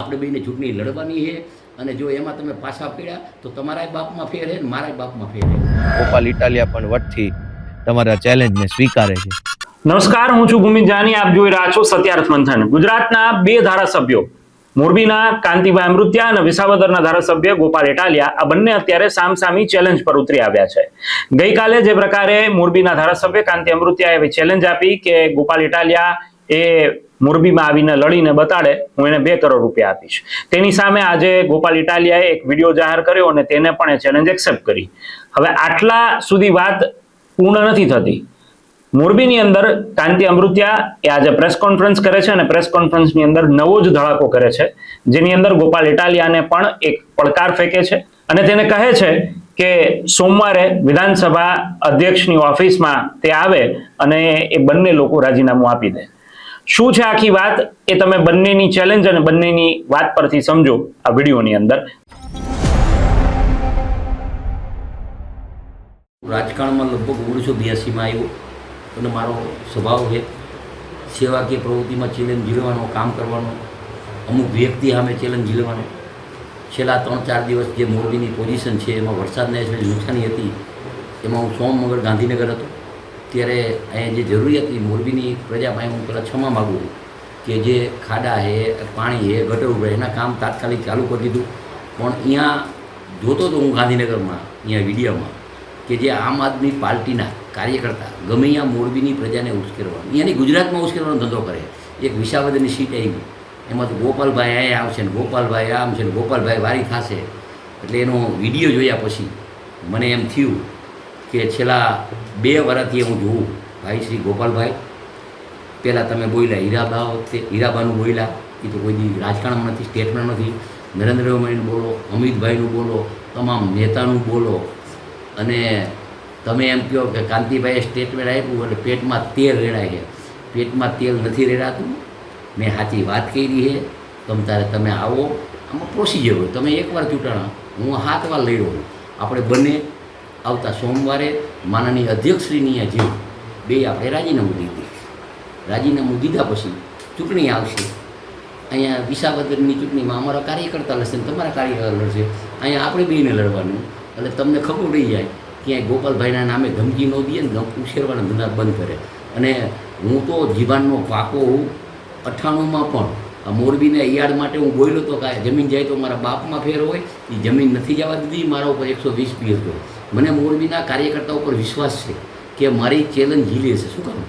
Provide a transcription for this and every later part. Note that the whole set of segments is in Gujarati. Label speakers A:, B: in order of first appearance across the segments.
A: આપણે બેને ચૂંટણી લડવાની છે અને જો એમાં તમે પાછા પડ્યા તો તમારાય બાપમાં ફેર છે ને મારાય બાપમાં ફેર છે.
B: ગોપાલ ઇટાલિયા પણ વટથી તમારા ચેલેન્જને સ્વીકારે છે.
C: નમસ્કાર, હું છું ભૂમિ જાની. આપ જોઈ રહ્યા છો સત્યાર્થ મંથન. ગુજરાતના બે ધારાસભ્યો, મોરબીના કાંતિભાઈ અમૃતિયા અને વિસાવદરના ધારાસભ્ય ગોપાલ ઇટાલિયા, આ બંને અત્યારે સામસામી ચેલેન્જ પર ઉતરી આવ્યા છે. ગઈકાલે જે પ્રકારે મોરબીના ધારાસભ્ય કાંતિ અમૃતિયાએ એવી ચેલેન્જ આપી કે ગોપાલ ઇટાલિયા એ મોરબીમાં આવીને લડીને બતાડે, હું એને 2 કરોડ રૂપિયા આપીશ. તેની સામે આજે ગોપાલ ઇટાલિયાએ એક વિડીયો જાહેર કર્યો અને તેને પણ એ ચેલેન્જ એક્સેપ્ટ કરી. હવે આટલા સુધી વાત પૂર્ણ નથી થતી. મોરબીની અંદર કાંતિ અમૃતિયા એ આજે પ્રેસ કોન્ફરન્સ કરે છે અને પ્રેસ કોન્ફરન્સની અંદર નવો જ ધડાકો કરે છે, જેની અંદર ગોપાલ ઇટાલિયાને પણ એક પડકાર ફેંકે છે અને તેને કહે છે કે સોમવારે વિધાનસભા અધ્યક્ષની ઓફિસમાં તે આવે અને એ બંને લોકો રાજીનામું આપી દે. શું છે આખી વાત એ તમે બંનેની ચેલેન્જ અને બંનેની વાત પરથી સમજો આ વિડીયોની અંદર.
A: રાજકારણમાં લગભગ 1982માં આવ્યો અને મારો સ્વભાવ છે સેવાકીય પ્રવૃત્તિમાં ચેલેન્જ ઝીલવાનો, કામ કરવાનો, અમુક વ્યક્તિ સામે ચેલેન્જ ઝીલવાનો. છેલ્લા 3-4 દિવસ જે મોરબીની પોઝિશન છે એમાં વરસાદને એટલી નુકસાની હતી, એમાં હું સોમ મંગળ ગાંધીનગર હતો. ત્યારે અહીંયા જે જરૂરી હતી મોરબીની પ્રજા પાસે હું પહેલાં ક્ષમા માગું કે જે ખાડા છે, પાણી છે, ગટર ઉભરાય એના કામ તાત્કાલિક ચાલુ કરી દીધું. પણ અહીંયા જોતો હતો હું ગાંધીનગરમાં અહીંયા વિડીયોમાં કે જે આમ આદમી પાર્ટીના કાર્યકર્તા ગમે અહીંયા મોરબીની પ્રજાને ઉશ્કેરવાનો, અહીંયાની ગુજરાતમાં ઉશ્કેરવાનો ધંધો કરે. એક વિસાવદરની સીટ આવી, એમાં તો ગોપાલભાઈ અહીંયા આવશે ને ગોપાલભાઈ આમ છે ને ગોપાલભાઈ વારી થશે. એટલે એનો વિડીયો જોયા પછી મને એમ થયું કે છેલ્લા 2 વર્ષથી હું જોઉં ભાઈ શ્રી ગોપાલભાઈ, પહેલાં તમે બોલ્યા હીરાબા વખતે હીરાબાનું બોલ્યા, એ તો કોઈ દી રાજકારણમાં નથી, સ્ટેટમાં નથી. નરેન્દ્ર મોદીનું બોલો, અમિતભાઈનું બોલો, તમામ નેતાનું બોલો અને તમે એમ કહો કે કાંતિભાઈએ સ્ટેટમેન્ટ આપ્યું એટલે પેટમાં તેલ રેડાય છે. પેટમાં તેલ નથી રેડાતું. મેં સાચી વાત કરી છે. તમે આવો, આમાં પ્રોસિજર હોય. તમે એકવાર ચૂંટાણા, હું 7 વાર લડ્યો. આપણે બંને આવતા સોમવારે માનનીય અધ્યક્ષશ્રીની જેવું બે આપણે રાજીનામું દીધી. રાજીનામું દીધા પછી ચૂંટણી આવશે. અહીંયા વિસાવદરની ચૂંટણીમાં અમારા કાર્યકર્તા લડશે ને તમારા કાર્યકર્તા લડશે. અહીંયા આપણે બેને લડવાનું. એટલે તમને ખબર પડી જાય ક્યાંય ગોપાલભાઈના નામે ધમકી ન દઈએ ને ઉછેરવાના ધંધા બંધ કરે. અને હું તો જીવાનનો પાકો હોઉં. 98માં પણ આ મોરબીને યાર્ડ માટે હું બોલ્યો હતો કે જમીન જાય તો મારા બાપમાં ફેર હોય. એ જમીન નથી જવા દીધી. મારા ઉપર 120 પી હતો. મને મોરબીના કાર્યકર્તા ઉપર વિશ્વાસ છે કે મારી ચેલેન્જ ઝીલે છે. શું કામ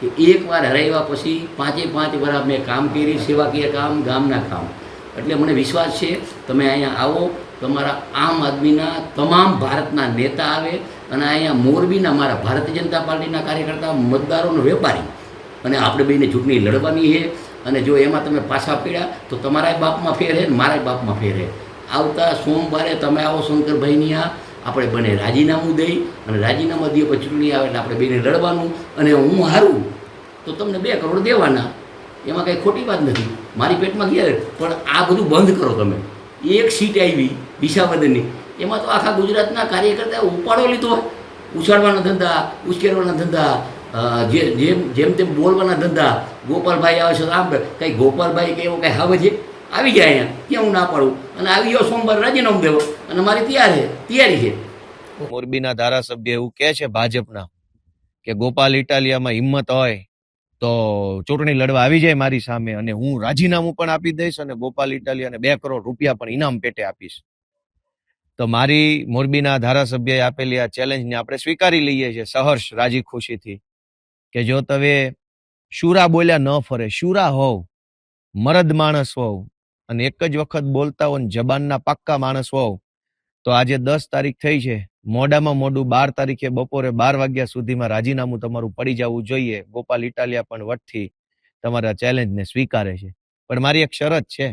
A: કે એકવાર હરાવ્યા પછી 5 વર્ષ મેં કામ કરી, સેવાકીય કામ, ગામના કામ. એટલે મને વિશ્વાસ છે તમે અહીંયા આવો, તમારા આમ આદમીના તમામ ભારતના નેતા આવે અને અહીંયા મોરબીના મારા ભારતીય જનતા પાર્ટીના કાર્યકર્તા, મતદારોનો વેપારી, અને આપણે બેને ચૂંટણી લડવાની છે. અને જો એમાં તમે પાછા પડ્યા તો તમારાય બાપમાં ફેર છે ને મારાય બાપમાં ફેર છે. આવતા સોમવારે તમે આવો શંકરભાઈની આપણે બને રાજીનામું દઈ અને રાજીનામા દઈએ પછી ચૂંટણી આવે એટલે આપણે બેને લડવાનું. અને હું હારું તો તમને 2 કરોડ દેવાના. એમાં કંઈ ખોટી વાત નથી. મારી પેટમાં ગયા. પણ આ બધું બંધ કરો તમે. એક સીટ આવી વિસાવદરની, એમાં તો આખા ગુજરાતના કાર્યકર્તા ઉપાડો લીધો. ઉછાળવાના ધંધા, ઉશ્કેરવાના ધંધા, જેમ તેમ બોલવાના ધંધા. ગોપાલભાઈ આવે છે આમ કંઈ ગોપાલભાઈ કે એવું કંઈ આવે છે આવી જાય અહીંયા, ક્યાં હું ના પાડું. અને આવી ગયો સોમવાર રાજીનામું દેવો અને મારી તૈયારી છે.
B: મોરબીના ધારાસભ્ય એવું કહે છે ભાજપના કે ગોપાલ ઇટાલિયામાં હિંમત હોય તો ચૂંટણી લડવા આવી જાય મારી સામે અને હું રાજીનામું પણ આપી દઈશ અને ગોપાલ ઇટાલિયાને 2 કરોડ રૂપિયા પણ ઇનામ પેટે આપીશ. તો મારી મોરબીના ધારાસભ્યએ આપેલી આ ચેલેન્જને આપણે સ્વીકારી લઈએ છીએ સહર્ષ, રાજી ખુશીથી કે જો તમે શુરા બોલ્યા ન ફરે, શુરા હોવ, મરદ માણસ હોવ અને એક જ વખત બોલતા હો ને જબાનના પાક્કા માણસ હોવ તો આજે 10 તારીખ થઈ છે, મોડામાં મોડું 12 તારીખે બપોરે 12 વાગ્યા સુધીમાં રાજીનામું તમારું પડી જવું જોઈએ. ગોપાલ ઇટાલિયા પણ વટથી તમારા ચેલેન્જને સ્વીકારે છે. પણ મારી એક શરત છે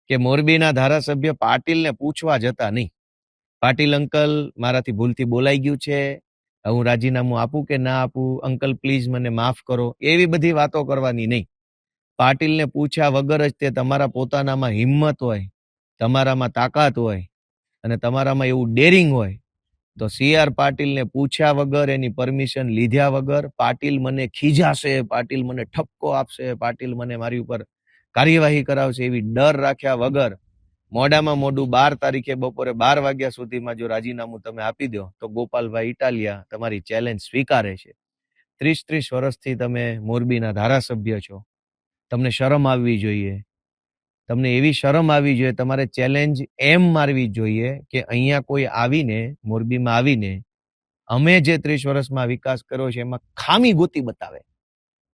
B: કે મોરબીના ધારાસભ્ય પાટીલને પૂછવા જતા નહીં. પાટીલ અંકલ, મારાથી ભૂલથી બોલાઈ ગયું છે, હું રાજીનામું આપું કે ના આપું, અંકલ પ્લીઝ મને માફ કરો, એવી બધી વાતો કરવાની નહીં. પાટીલને પૂછ્યા વગર જ તે તમારા પોતાનામાં હિંમત હોય, તમારામાં તાકાત હોય અને તમારામાં એવું ડેરિંગ હોય તો CR પાટીલને પૂછ્યા વગર, એની પરમિશન લીધા વગર પાટીલ મને ખીજાશે, પાટીલ મને ઠપકો આપશે, પાટીલ મને મારી ઉપર કાર્યવાહી કરાવશે એવી ડર રાખ્યા વગર મોડામાં મોડું 12 તારીખે બપોરે 12 વાગ્યા સુધીમાં જો રાજીનામું તમે આપી દો તો ગોપાલભાઈ ઇટાલિયા તમારી ચેલેન્જ સ્વીકારે છે. 30 વર્ષથી તમે મોરબીના ધારાસભ્ય છો, તમને શરમ આવવી જોઈએ. તમને એવી શરમ આવવી જોઈએ, તમારે ચેલેન્જ એમ મારવી જોઈએ કે અહીંયા કોઈ આવીને મોરબીમાં આવીને અમે જે 30 વર્ષમાં વિકાસ કર્યો છે એમાં ખામી ગોતી બતાવે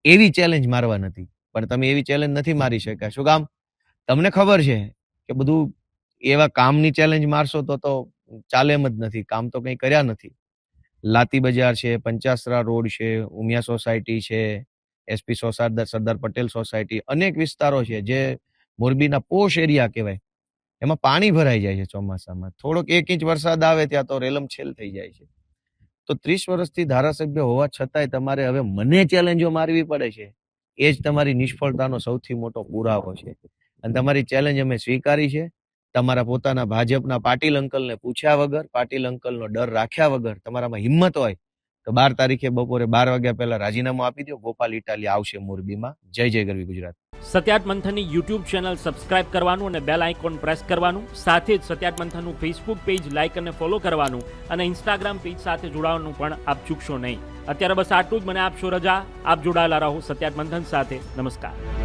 B: એવી ચેલેન્જ મારવા નથી. પણ તમે એવી ચેલેન્જ નથી મારી શક્યા. શું કામ? તમને ખબર છે કે બધું એવા કામની ચેલેન્જ મારશો તો ચાલે એમ જ નથી. કામ તો કંઈ કર્યા નથી. લાતી બજાર છે, પંચાસરા રોડ છે, ઉમિયા સોસાયટી છે, એસપી સરદાર પટેલ સોસાયટી, અનેક વિસ્તારો છે જે મોરબીના પોશ એરિયા કહેવાય, એમાં પાણી ભરાઈ જાય છે ચોમાસામાં. થોડોક 1 ઇંચ વરસાદ આવે ત્યાં તો રેલમછેલ થઈ જાય છે. તો 30 વર્ષથી ધારાસભ્ય હોવા છતાંય તમારે હવે મને ચેલેન્જો મારવી પડે છે, એ જ તમારી નિષ્ફળતાનો સૌથી મોટો પુરાવો છે. અને તમારી ચેલેન્જ અમે સ્વીકારી છે. તમારા પોતાના ભાજપના પાટીલ અંકલને પૂછ્યા વગર, પાટીલ અંકલનો ડર રાખ્યા વગર તમારામાં હિંમત હોય તો 12 તારીખે બપોરે 12 વાગ્યા પહેલા રાજીનામું આપી દો. ગોપાલ ઇટાલિયા આવશે મોરબીમાં. જય જય ગરવી ગુજરાત.
C: સત્યાર્થ મંથનની યુટ્યુબ ચેનલ સબસ્ક્રાઇબ કરવાનું અને બેલ આઇકોન પ્રેસ કરવાનું, સાથે જ સત્યાર્થ મંથનનું ફેસબુક પેજ લાઇક અને ફોલો કરવાનું અને ઇન્સ્ટાગ્રામ પેજ સાથે જોડાવાનું પણ આપ ચૂકશો નહીં. અત્યારે બસ આટલું જ. મને આપશો રજા. આપ જોડાયેલા રહો સત્યાર્થ મંથન સાથે. નમસ્કાર.